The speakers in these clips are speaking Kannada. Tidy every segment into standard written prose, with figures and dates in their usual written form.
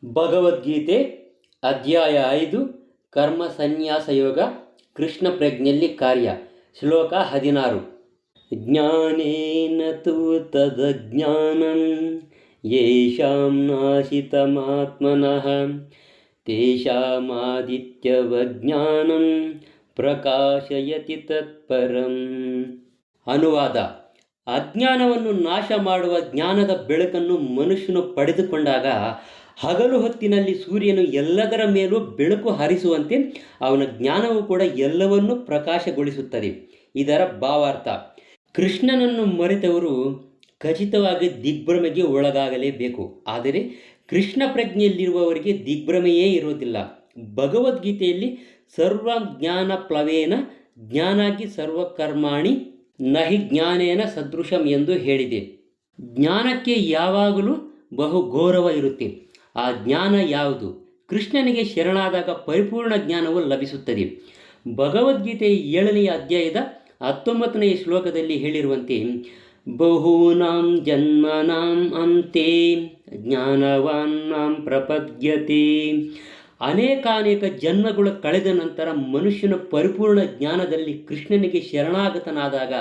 ಭಗವದ್ಗೀತೆ ಅಧ್ಯಾಯ 5 ಕರ್ಮ ಸನ್ಯಾಸ ಯೋಗ ಕೃಷ್ಣ ಪ್ರಜ್ಞೆಯಲ್ಲಿ ಕಾರ್ಯ ಶ್ಲೋಕ 16 ಜ್ಞಾನೇನ ತು ತದಜ್ಞಾನಂ ಯೇಷಾಂ ನಾಶಿತಮಾತ್ಮನಃ ತೇಷಾಮಾದಿತ್ಯವಜ್ಞಾನಂ ಪ್ರಕಾಶಯತಿ ತತ್ಪರಂ. ಅನುವಾದ: ಅಜ್ಞಾನವನ್ನು ನಾಶ ಮಾಡುವ ಜ್ಞಾನದ ಬೆಳಕನ್ನು ಮನುಷ್ಯನು ಪಡೆದುಕೊಂಡಾಗ ಹಗಲು ಹೊತ್ತಿನಲ್ಲಿ ಸೂರ್ಯನು ಎಲ್ಲದರ ಮೇಲೂ ಬೆಳಕು ಹರಿಸುವಂತೆ ಅವನ ಜ್ಞಾನವು ಕೂಡ ಎಲ್ಲವನ್ನೂ ಪ್ರಕಾಶಗೊಳಿಸುತ್ತದೆ. ಇದರ ಭಾವಾರ್ಥ: ಕೃಷ್ಣನನ್ನು ಮರೆತವರು ಖಚಿತವಾಗಿ ದಿಗ್ಭ್ರಮೆಗೆ ಒಳಗಾಗಲೇಬೇಕು. ಆದರೆ ಕೃಷ್ಣ ಪ್ರಜ್ಞೆಯಲ್ಲಿರುವವರಿಗೆ ದಿಗ್ಭ್ರಮೆಯೇ ಇರೋದಿಲ್ಲ. ಭಗವದ್ಗೀತೆಯಲ್ಲಿ ಸರ್ವ ಜ್ಞಾನ ಪ್ಲವೇನ ಜ್ಞಾನಾಗಿ ಸರ್ವಕರ್ಮಾಣಿ ನಹಿ ಜ್ಞಾನೇನ ಸದೃಶಂ ಎಂದು ಹೇಳಿದೆ. ಜ್ಞಾನಕ್ಕೆ ಯಾವಾಗಲೂ ಬಹು ಗೌರವ ಇರುತ್ತೆ. ಆ ಜ್ಞಾನ ಯಾವುದು? ಕೃಷ್ಣನಿಗೆ ಶರಣಾದಾಗ ಪರಿಪೂರ್ಣ ಜ್ಞಾನವು ಲಭಿಸುತ್ತದೆ. ಭಗವದ್ಗೀತೆಯ 7ನೇ ಅಧ್ಯಾಯದ 19ನೇ ಶ್ಲೋಕದಲ್ಲಿ ಹೇಳಿರುವಂತೆ, ಬಹೂನಾಂ ಜನ್ಮನಾಂ ಅಂತೆ ಜ್ಞಾನವಾನ್ನಾಂ ಪ್ರಪದ್ಯತೆ. ಅನೇಕಾನೇಕ ಜನ್ಮಗಳು ಕಳೆದ ನಂತರ ಮನುಷ್ಯನ ಪರಿಪೂರ್ಣ ಜ್ಞಾನದಲ್ಲಿ ಕೃಷ್ಣನಿಗೆ ಶರಣಾಗತನಾದಾಗ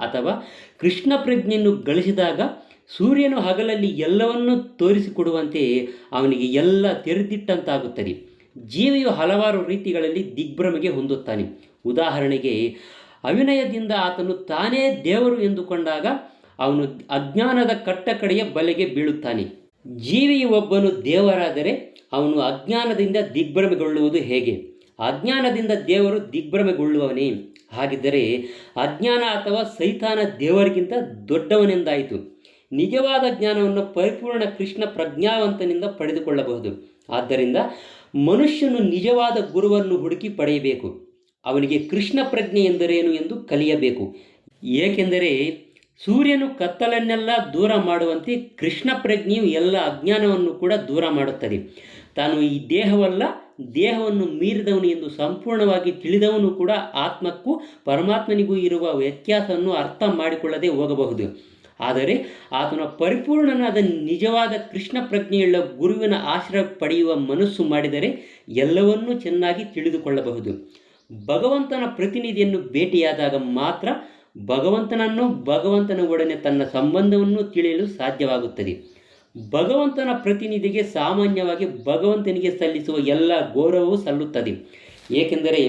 ಅಥವಾ ಕೃಷ್ಣ ಪ್ರಜ್ಞೆಯನ್ನು ಗಳಿಸಿದಾಗ ಸೂರ್ಯನು ಹಗಲಲ್ಲಿ ಎಲ್ಲವನ್ನೂ ತೋರಿಸಿಕೊಡುವಂತೆ ಅವನಿಗೆ ಎಲ್ಲ ತೆರೆದಿಟ್ಟಂತಾಗುತ್ತದೆ. ಜೀವಿಯು ಹಲವಾರು ರೀತಿಗಳಲ್ಲಿ ದಿಗ್ಭ್ರಮೆಗೆ ಹೊಂದುತ್ತಾನೆ. ಉದಾಹರಣೆಗೆ, ಅವಿನಯದಿಂದ ಆತನು ತಾನೇ ದೇವರು ಎಂದುಕೊಂಡಾಗ ಅವನು ಅಜ್ಞಾನದ ಕಟ್ಟಕಡೆಯ ಬಲೆಗೆ ಬೀಳುತ್ತಾನೆ. ಜೀವಿಯು ಒಬ್ಬನು ದೇವರಾದರೆ ಅವನು ಅಜ್ಞಾನದಿಂದ ದಿಗ್ಭ್ರಮೆಗೊಳ್ಳುವುದು ಹೇಗೆ? ಅಜ್ಞಾನದಿಂದ ದೇವರು ದಿಗ್ಭ್ರಮೆಗೊಳ್ಳುವವನೇ? ಹಾಗಿದ್ದರೆ ಅಜ್ಞಾನ ಅಥವಾ ಸೈತಾನ ದೇವರಿಗಿಂತ ದೊಡ್ಡವನೆಂದಾಯಿತು. ನಿಜವಾದ ಜ್ಞಾನವನ್ನು ಪರಿಪೂರ್ಣ ಕೃಷ್ಣ ಪ್ರಜ್ಞಾವಂತನಿಂದ ಪಡೆದುಕೊಳ್ಳಬಹುದು. ಆದ್ದರಿಂದ ಮನುಷ್ಯನು ನಿಜವಾದ ಗುರುವನ್ನು ಹುಡುಕಿ ಪಡೆಯಬೇಕು. ಅವನಿಗೆ ಕೃಷ್ಣ ಪ್ರಜ್ಞೆ ಎಂದರೇನು ಎಂದು ಕಲಿಯಬೇಕು. ಏಕೆಂದರೆ ಸೂರ್ಯನು ಕತ್ತಲನ್ನೆಲ್ಲ ದೂರ ಮಾಡುವಂತೆ ಕೃಷ್ಣ ಪ್ರಜ್ಞೆಯು ಎಲ್ಲ ಅಜ್ಞಾನವನ್ನು ಕೂಡ ದೂರ ಮಾಡುತ್ತದೆ. ತಾನು ಈ ದೇಹವಲ್ಲ, ದೇಹವನ್ನು ಮೀರಿದವನು ಎಂದು ಸಂಪೂರ್ಣವಾಗಿ ತಿಳಿದವನು ಕೂಡ ಆತ್ಮಕ್ಕೂ ಪರಮಾತ್ಮನಿಗೂ ಇರುವ ವ್ಯತ್ಯಾಸವನ್ನು ಅರ್ಥ ಮಾಡಿಕೊಳ್ಳದೆ ಹೋಗಬಹುದು. ಆದರೆ ಆತನ ಪರಿಪೂರ್ಣನಾದ ನಿಜವಾದ ಕೃಷ್ಣ ಪ್ರಜ್ಞೆಯುಳ್ಳ ಗುರುವಿನ ಆಶ್ರಯ ಪಡೆಯುವ ಮನಸ್ಸು ಮಾಡಿದರೆ ಎಲ್ಲವನ್ನೂ ಚೆನ್ನಾಗಿ ತಿಳಿದುಕೊಳ್ಳಬಹುದು. ಭಗವಂತನ ಪ್ರತಿನಿಧಿಯನ್ನು ಭೇಟಿಯಾದಾಗ ಮಾತ್ರ ಭಗವಂತನನ್ನು ಭಗವಂತನ ಒಡನೆ ತನ್ನ ಸಂಬಂಧವನ್ನು ತಿಳಿಯಲು ಸಾಧ್ಯವಾಗುತ್ತದೆ. ಭಗವಂತನ ಪ್ರತಿನಿಧಿಗೆ ಸಾಮಾನ್ಯವಾಗಿ ಭಗವಂತನಿಗೆ ಸಲ್ಲಿಸುವ ಎಲ್ಲ ಗೌರವವೂ ಸಲ್ಲುತ್ತದೆ. ಏಕೆಂದರೆ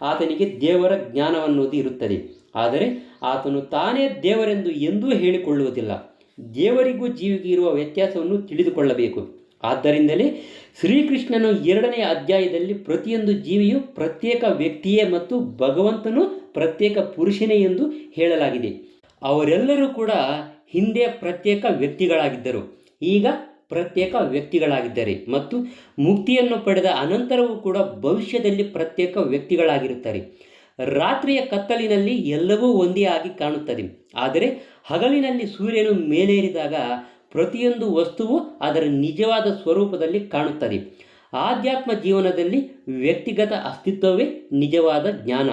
ಆತನಿಗೆ ದೇವರ ಜ್ಞಾನವನ್ನುವುದು ಇರುತ್ತದೆ. ಆದರೆ ಆತನು ತಾನೇ ದೇವರೆಂದು ಎಂದೂ ಹೇಳಿಕೊಳ್ಳುವುದಿಲ್ಲ. ದೇವರಿಗೂ ಜೀವಿಗೂ ಇರುವ ವ್ಯತ್ಯಾಸವನ್ನು ತಿಳಿದುಕೊಳ್ಳಬೇಕು. ಆದ್ದರಿಂದಲೇ ಶ್ರೀಕೃಷ್ಣನು 2ನೇ ಅಧ್ಯಾಯದಲ್ಲಿ ಪ್ರತಿಯೊಂದು ಜೀವಿಯು ಪ್ರತ್ಯೇಕ ವ್ಯಕ್ತಿಯೇ ಮತ್ತು ಭಗವಂತನು ಪ್ರತ್ಯೇಕ ಪುರುಷನೇ ಎಂದು ಹೇಳಲಾಗಿದೆ. ಅವರೆಲ್ಲರೂ ಕೂಡ ಹಿಂದೆ ಪ್ರತ್ಯೇಕ ವ್ಯಕ್ತಿಗಳಾಗಿದ್ದರು, ಈಗ ಪ್ರತ್ಯೇಕ ವ್ಯಕ್ತಿಗಳಾಗಿದ್ದಾರೆ ಮತ್ತು ಮುಕ್ತಿಯನ್ನು ಪಡೆದ ಅನಂತರವೂ ಕೂಡ ಭವಿಷ್ಯದಲ್ಲಿ ಪ್ರತ್ಯೇಕ ವ್ಯಕ್ತಿಗಳಾಗಿರುತ್ತಾರೆ. ರಾತ್ರಿಯ ಕತ್ತಲಿನಲ್ಲಿ ಎಲ್ಲವೂ ಒಂದೇ ಆಗಿ ಕಾಣುತ್ತದೆ. ಆದರೆ ಹಗಲಿನಲ್ಲಿ ಸೂರ್ಯನು ಮೇಲೇರಿದಾಗ ಪ್ರತಿಯೊಂದು ವಸ್ತುವು ಅದರ ನಿಜವಾದ ಸ್ವರೂಪದಲ್ಲಿ ಕಾಣುತ್ತದೆ. ಆಧ್ಯಾತ್ಮ ಜೀವನದಲ್ಲಿ ವ್ಯಕ್ತಿಗತ ಅಸ್ತಿತ್ವವೇ ನಿಜವಾದ ಜ್ಞಾನ.